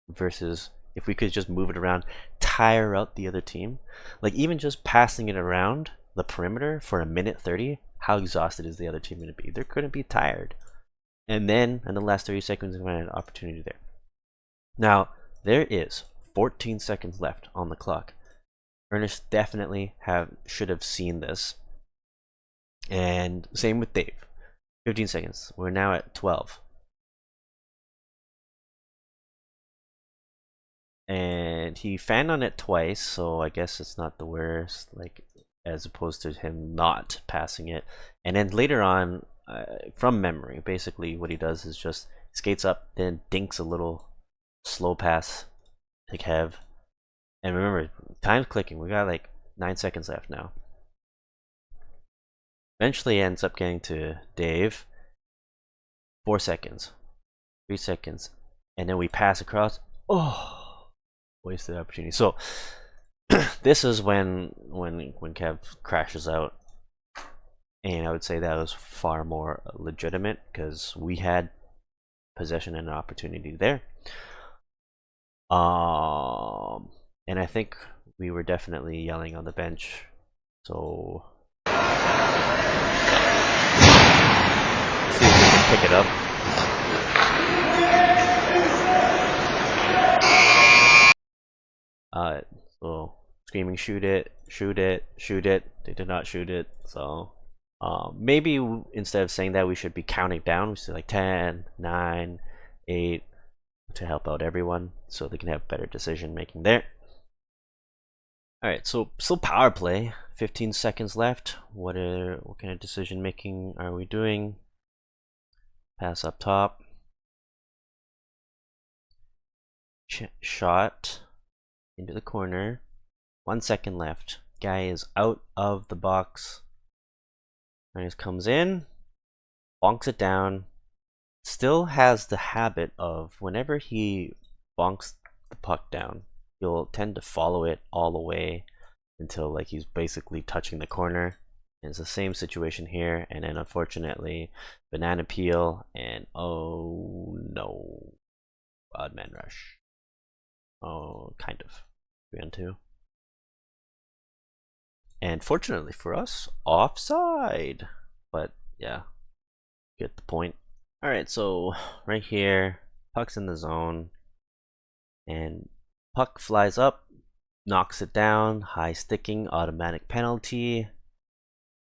versus if we could just move it around, tire out the other team. Like, even just passing it around the perimeter for a minute 30, how exhausted is the other team going to be? They're going to be tired. And then in the last 30 seconds, we find an opportunity there. Now, there is 14 seconds left on the clock. Ernest definitely should have seen this. And same with Dave. 15 seconds. We're now at 12. And he fanned on it twice, so I guess it's not the worst, like, as opposed to him not passing it. And then later on, from memory, basically what he does is just skates up, then dinks a little slow pass to Kev. And remember, time's clicking. We got like 9 seconds left now. Eventually ends up getting to Dave. 4 seconds. 3 seconds. And then we pass across. Oh, wasted opportunity. So this is when Kev crashes out. And I would say that was far more legitimate because we had possession and an opportunity there. And I think we were definitely yelling on the bench. So let's see if we can pick it up. So screaming, shoot it, shoot it, shoot it. They did not shoot it. So maybe instead of saying that, we should be counting down. We say like 10, 9, 8 to help out everyone so they can have better decision making there. Alright, so still power play. 15 seconds left. What kind of decision making are we doing? Pass up top. Shot into the corner. 1 second left. Guy is out of the box. Ernest comes in, bonks it down. Still has the habit of whenever he bonks the puck down, he'll tend to follow it all the way until like he's basically touching the corner. And it's the same situation here. And then unfortunately, banana peel, and oh no, odd man rush. Oh, kind of 3-on-2. And fortunately for us, offside. But yeah, get the point. Alright, so right here, puck's in the zone. And puck flies up. knocks it down. High sticking, automatic penalty.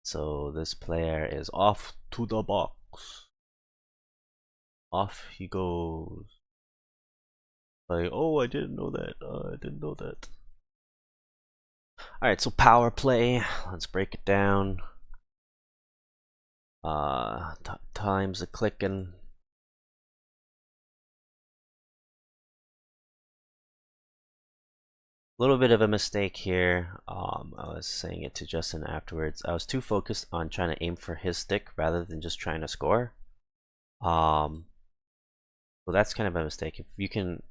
So this player is off to the box. Off he goes. Like, oh, I didn't know that. I didn't know that. Alright, so power play. Let's break it down. Times a clicking. A little bit of a mistake here. I was saying it to Justin afterwards. I was too focused on trying to aim for his stick rather than just trying to score. So that's kind of a mistake. If you can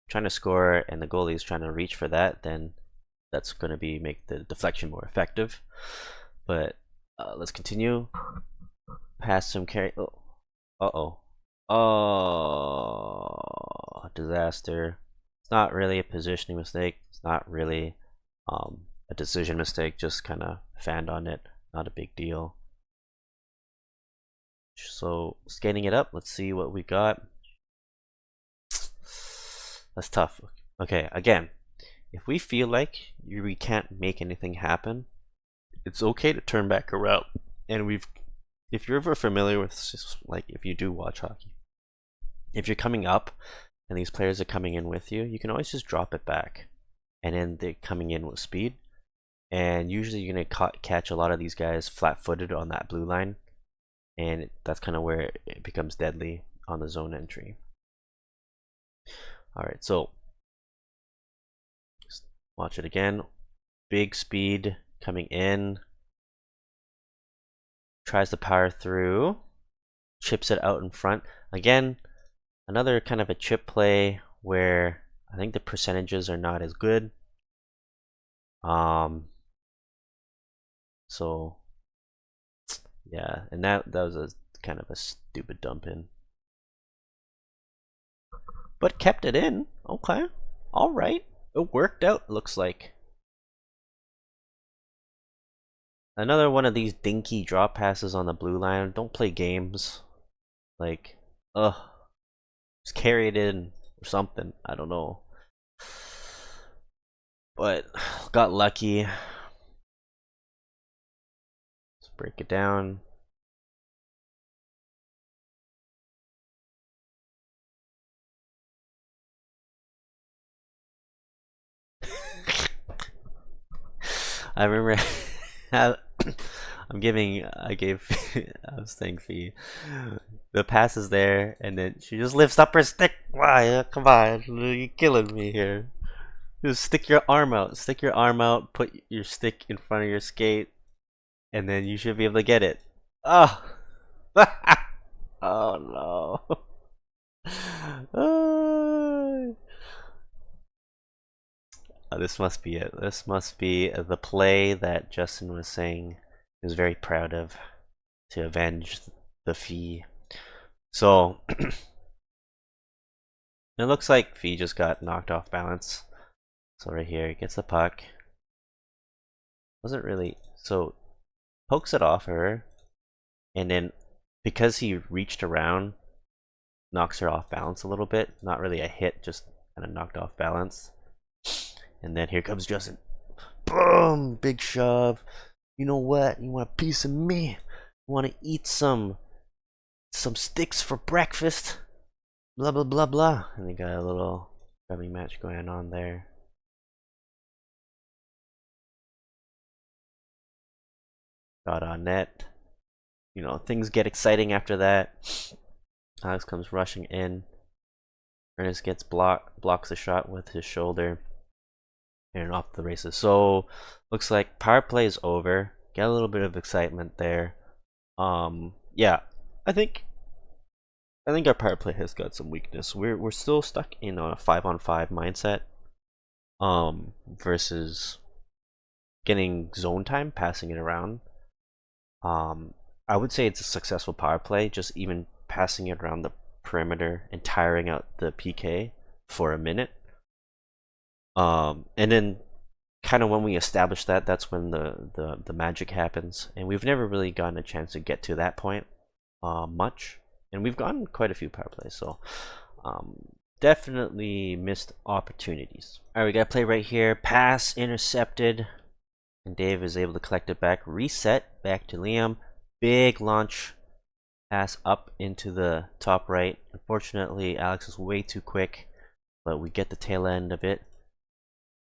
trying to score and the goalie is trying to reach for that, then that's going to be make the deflection more effective. But let's continue. Pass some carry. Oh, oh, disaster. It's not really a positioning mistake. It's not really a decision mistake. Just kind of fanned on it. Not a big deal. So skating it up. Let's see what we got. That's tough. Okay, again, if we feel like we can't make anything happen, it's okay to turn back around. And if you're ever familiar with, like, if you do watch hockey, if you're coming up and these players are coming in with you, you can always just drop it back, and then they're coming in with speed. And usually you're gonna catch a lot of these guys flat-footed on that blue line, and that's kind of where it becomes deadly on the zone entry. All right, so just watch it again. Big speed coming in. Tries to power through. Chips it out in front. Again, another kind of a chip play where I think the percentages are not as good. So yeah, and that was a kind of a stupid dump in. But kept it in. Okay. Alright. It worked out, looks like. Another one of these dinky drop passes on the blue line. Don't play games. Like, just carry it in or something. I don't know. But got lucky. Let's break it down. I remember I was saying Fee, the pass is there, and then she just lifts up her stick. Why? Come on, you're killing me here. Just stick your arm out. Stick your arm out. Put your stick in front of your skate, and then you should be able to get it. Oh, oh no. This must be it. This must be the play that Justin was saying he was very proud of to avenge the Fee. So it looks like Fee just got knocked off balance. So right here, he gets the puck. Wasn't really, so pokes it off her, and then because he reached around, knocks her off balance a little bit. Not really a hit, just kind of knocked off balance. And then here comes Justin. Boom! Big shove. You know what? You want a piece of me? You want to eat some sticks for breakfast? Blah blah blah blah. And they got a little rubbing match going on there. Got on net. You know, things get exciting after that. Alex comes rushing in. Ernest gets blocks the shot with his shoulder. And off the races. So looks like power play is over. Get a little bit of excitement there. Yeah, I think our power play has got some weakness. We're still stuck in a 5-on-5 mindset. Versus getting zone time, passing it around. I would say it's a successful power play, just even passing it around the perimeter and tiring out the PK for a minute. And then kind of when we establish that, that's when the magic happens. And we've never really gotten a chance to get to that point much. And we've gotten quite a few power plays, so definitely missed opportunities. All right, we got to play right here. Pass intercepted. And Dave is able to collect it back. Reset back to Liam. Big launch pass up into the top right. Unfortunately, Alex is way too quick, but we get the tail end of it.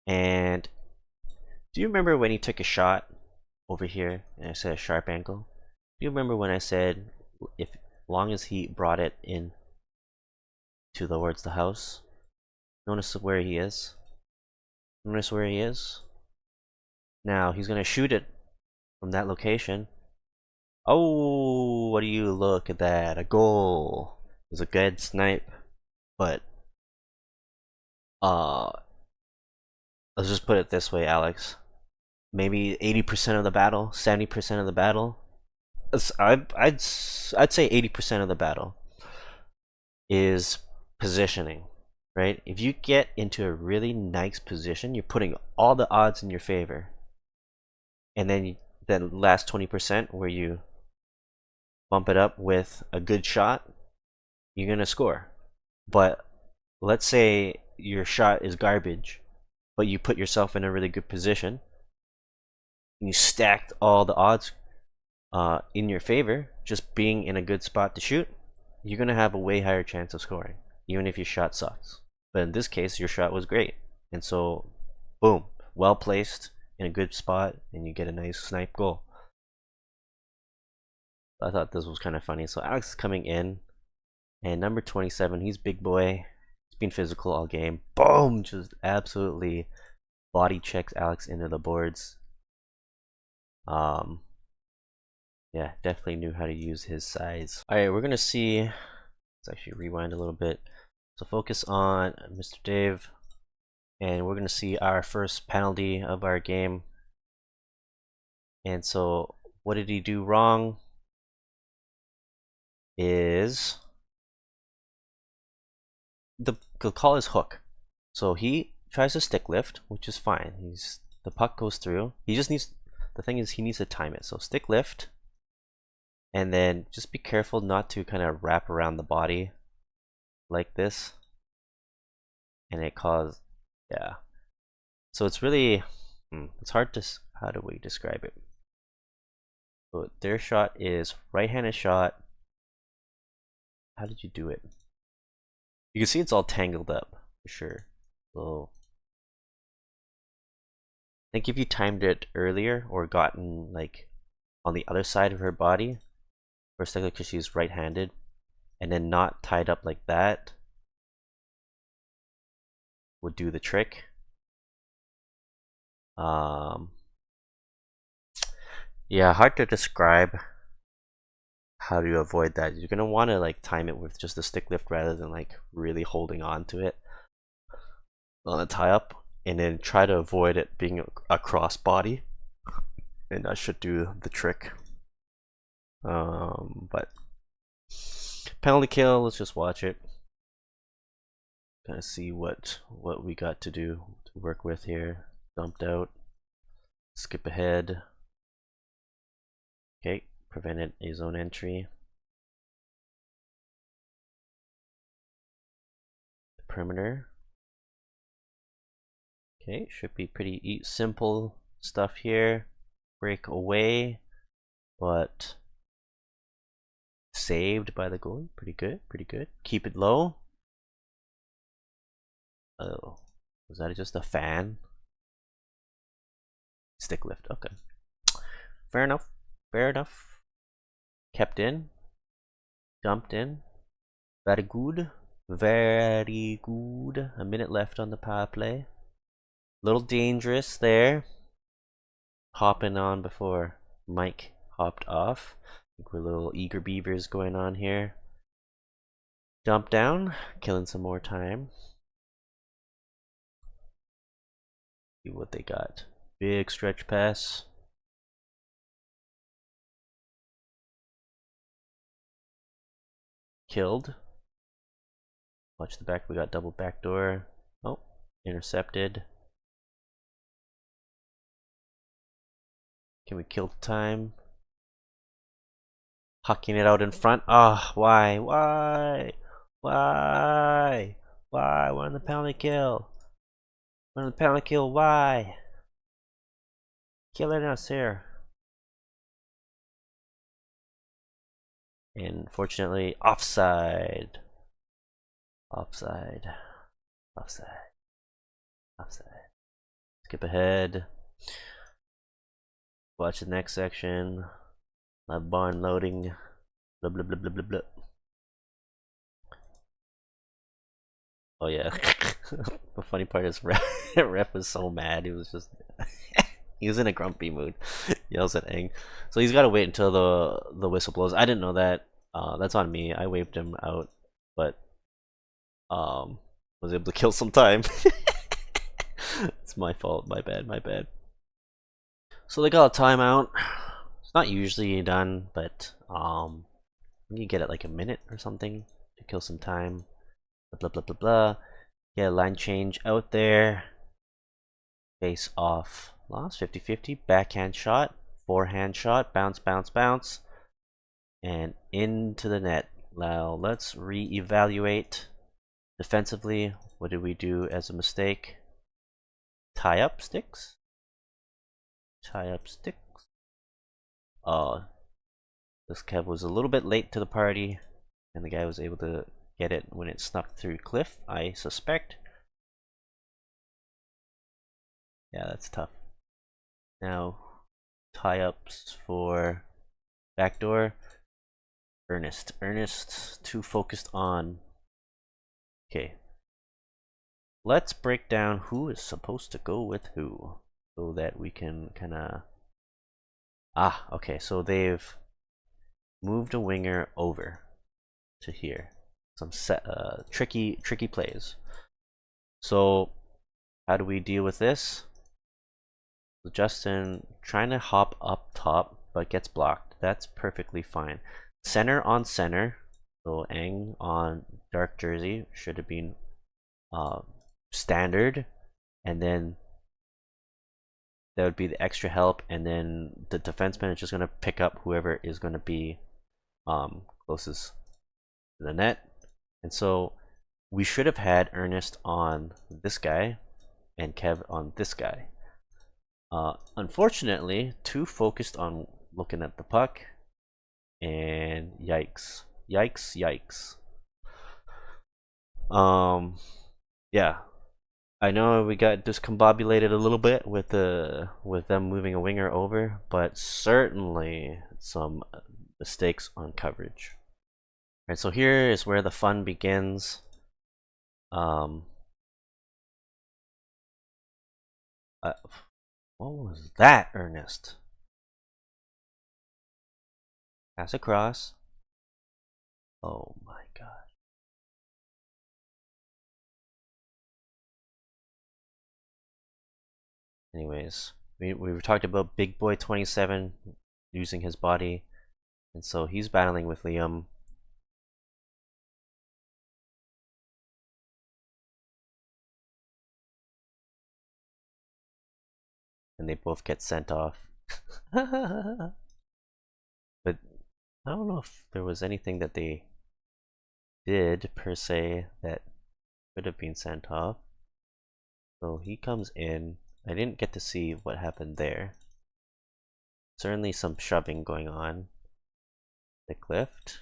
And do you remember when he took a shot over here and I said a sharp angle? Do you remember when I said if long as he brought it in towards the house? Notice where he is. Notice where he is. Now he's gonna shoot it from that location. Oh, what do you look at that? A goal. It was a good snipe, but let's just put it this way, Alex. Maybe 80% of the battle, 70% of the battle. I'd say 80% of the battle is positioning, right? If you get into a really nice position, you're putting all the odds in your favor, and then the last 20% where you bump it up with a good shot, you're gonna score. But let's say your shot is garbage, but you put yourself in a really good position, and you stacked all the odds in your favor, just being in a good spot to shoot, you're gonna have a way higher chance of scoring, even if your shot sucks. But in this case, your shot was great, and so, boom, well placed in a good spot, and you get a nice snipe goal. I thought this was kind of funny. So Alex is coming in, and number 27, he's big boy. He's been physical all game. Boom! Just absolutely body checks Alex into the boards. Yeah, definitely knew how to use his size. All right, we're gonna see. Let's actually rewind a little bit. So focus on Mr. Dave, and we're gonna see our first penalty of our game. And so, what did he do wrong? Is the call is hook. So he tries to stick lift, which is fine. The puck goes through. He just needs, the thing is he needs to time it. So stick lift, and then just be careful not to kind of wrap around the body like this, and it causes, yeah. So it's really, it's hard to, how do we describe it? So their shot is right-handed shot. How did you do it? You can see it's all tangled up for sure. So I think if you timed it earlier or gotten like on the other side of her body, first because she's right-handed, and then not tied up like that, would do the trick. Yeah, hard to describe how to avoid that. You're gonna want to like time it with just a stick lift rather than like really holding on to it on a tie up, and then try to avoid it being a cross body, and that should do the trick. But penalty kill, let's just watch it. Kind of see what we got to do to work with here. Dumped out. Skip ahead. Okay, prevented a zone entry. The perimeter. Okay, should be pretty simple stuff here. Break away, but saved by the goalie. Pretty good, pretty good. Keep it low. Oh, was that just a fan? Stick lift, okay. Fair enough, fair enough. Kept in, dumped in. Very good, very good. A minute left on the power play. Little dangerous there. Hopping on before Mike hopped off. I think we're little eager beavers going on here. Dump down, killing some more time. See what they got. Big stretch pass. Killed. Watch the back, we got double backdoor. Oh, intercepted. Can we kill time? Hucking it out in front. Ah, why? Why? Why? Why? We're on the penalty kill. We're on the penalty kill. Why? Killing us here. And fortunately, offside. Offside. Offside. Offside. Skip ahead. Watch the next section. My barn loading. Blah blah blah blah blah blah. Oh yeah. The funny part is ref was so mad. He was just he was in a grumpy mood. Yells at Aang. So he's gotta wait until the whistle blows. I didn't know that. That's on me. I waved him out, but was able to kill some time. It's my fault. My bad. My bad. So they got a timeout. It's not usually done, but you get it like a minute or something to kill some time. Blah blah blah blah. Get a line change out there. Face off. Lost 50-50. Backhand shot. Forehand shot. Bounce, bounce, bounce. And into the net. Now let's re-evaluate. Defensively, what did we do as a mistake? Tie up sticks? Tie up sticks. This Kev was a little bit late to the party, and the guy was able to get it when it snuck through cliff, I suspect. Yeah, that's tough. Now, tie-ups for backdoor. Ernest. Ernest, too focused on. Okay. Let's break down who is supposed to go with who, so that we can kind of... okay, so they've moved a winger over to here. Some tricky plays. So how do we deal with this? So Justin trying to hop up top but gets blocked. That's perfectly fine. Center on center. So Aang on dark jersey should have been standard, and then that would be the extra help, and then the defenseman is just going to pick up whoever is going to be closest to the net. And so we should have had Ernest on this guy and Kev on this guy. Unfortunately, too focused on looking at the puck, and yikes, yikes, yikes. Yeah, I know we got discombobulated a little bit with them moving a winger over, but certainly some mistakes on coverage. All right, so here is where the fun begins. What was that, Ernest? Pass across. Oh my god. Anyways, we talked about Big Boy 27 using his body, and so he's battling with Liam. And they both get sent off. But I don't know if there was anything that they did per se that could have been sent off. So he comes in. I didn't get to see what happened there. Certainly some shoving going on. Thick lift.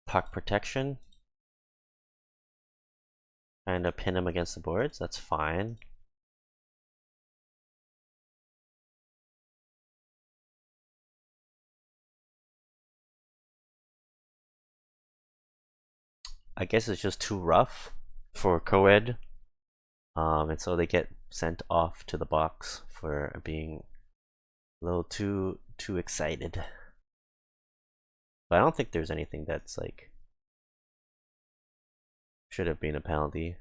Puck protection. Trying to pin him against the boards. That's fine. I guess it's just too rough for co-ed, and so they get sent off to the box for being a little too excited. But I don't think there's anything that's like should have been a penalty.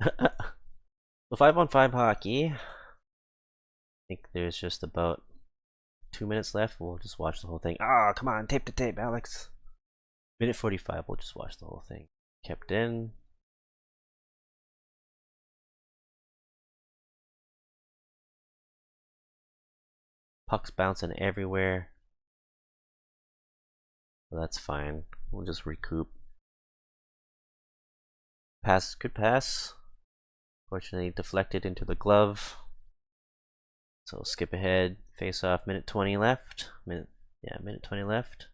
So 5-on-5 hockey. I think there's just about 2 minutes left. We'll just watch the whole thing. Come on, tape to tape, Alex. Minute 45. We'll just watch the whole thing. Kept in. Pucks bouncing everywhere. Well, that's fine. We'll just recoup. Pass, good pass. Fortunately deflected into the glove. So skip ahead, face off, minute 20 left. Minute 20 left.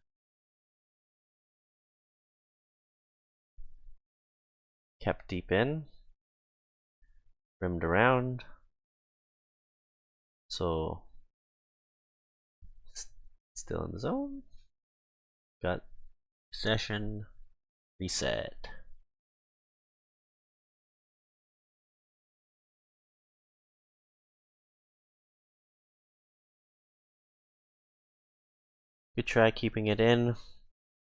Kept deep in. Rimmed around. So still in the zone. Got possession. Reset. Good try keeping it in.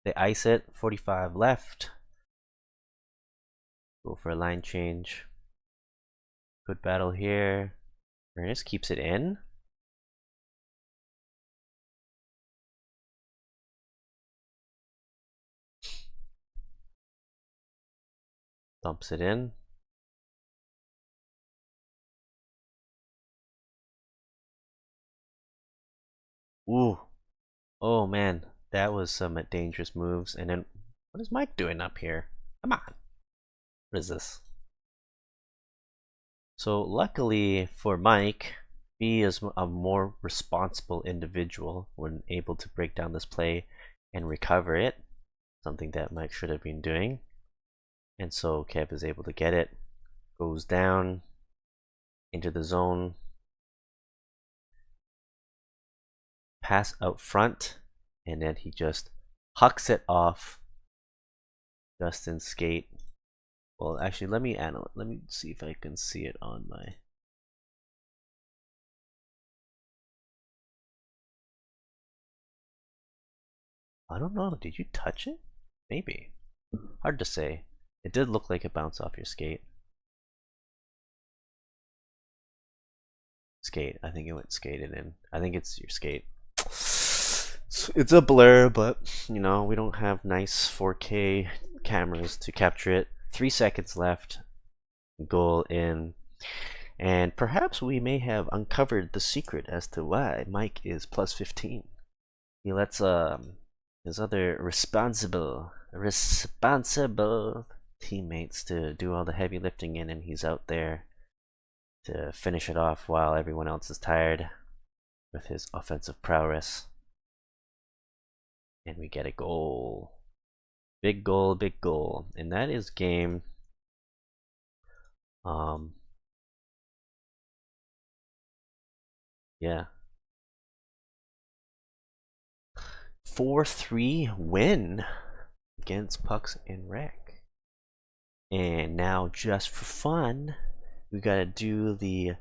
They ice it. 45 left. Go for a line change. Good battle here. Ernest keeps it in. Dumps it in. Ooh. Oh man, that was some dangerous moves. And then, what is Mike doing up here? Come on. What is this? So luckily for Mike, he is a more responsible individual when able to break down this play and recover it. Something that Mike should have been doing. And so Kev is able to get it. Goes down into the zone. Pass out front. And then he just hucks it off Justin's skate. Well, actually, let me see if I can see it on my. I don't know. Did you touch it? Maybe. Hard to say. It did look like it bounced off your skate. Skate. I think it went skated in. I think it's your skate. It's a blur, but you know, we don't have nice 4K cameras to capture it. 3 seconds left. Goal in. And perhaps we may have uncovered the secret as to why Mike is plus 15. He lets his other responsible teammates to do all the heavy lifting in, and he's out there to finish it off while everyone else is tired with his offensive prowess. And we get a goal. Big goal, big goal. And that is game 4-3 win against Pucks and Rec. And now, just for fun, we gotta do the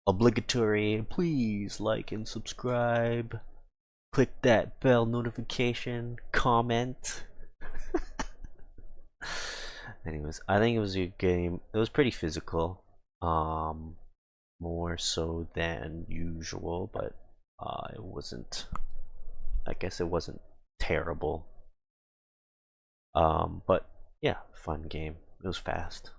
obligatory please like and subscribe, click that bell notification, comment. Anyways, I think it was a game. It was pretty physical, more so than usual, but it wasn't. I guess it wasn't terrible. But yeah, fun game. It was fast.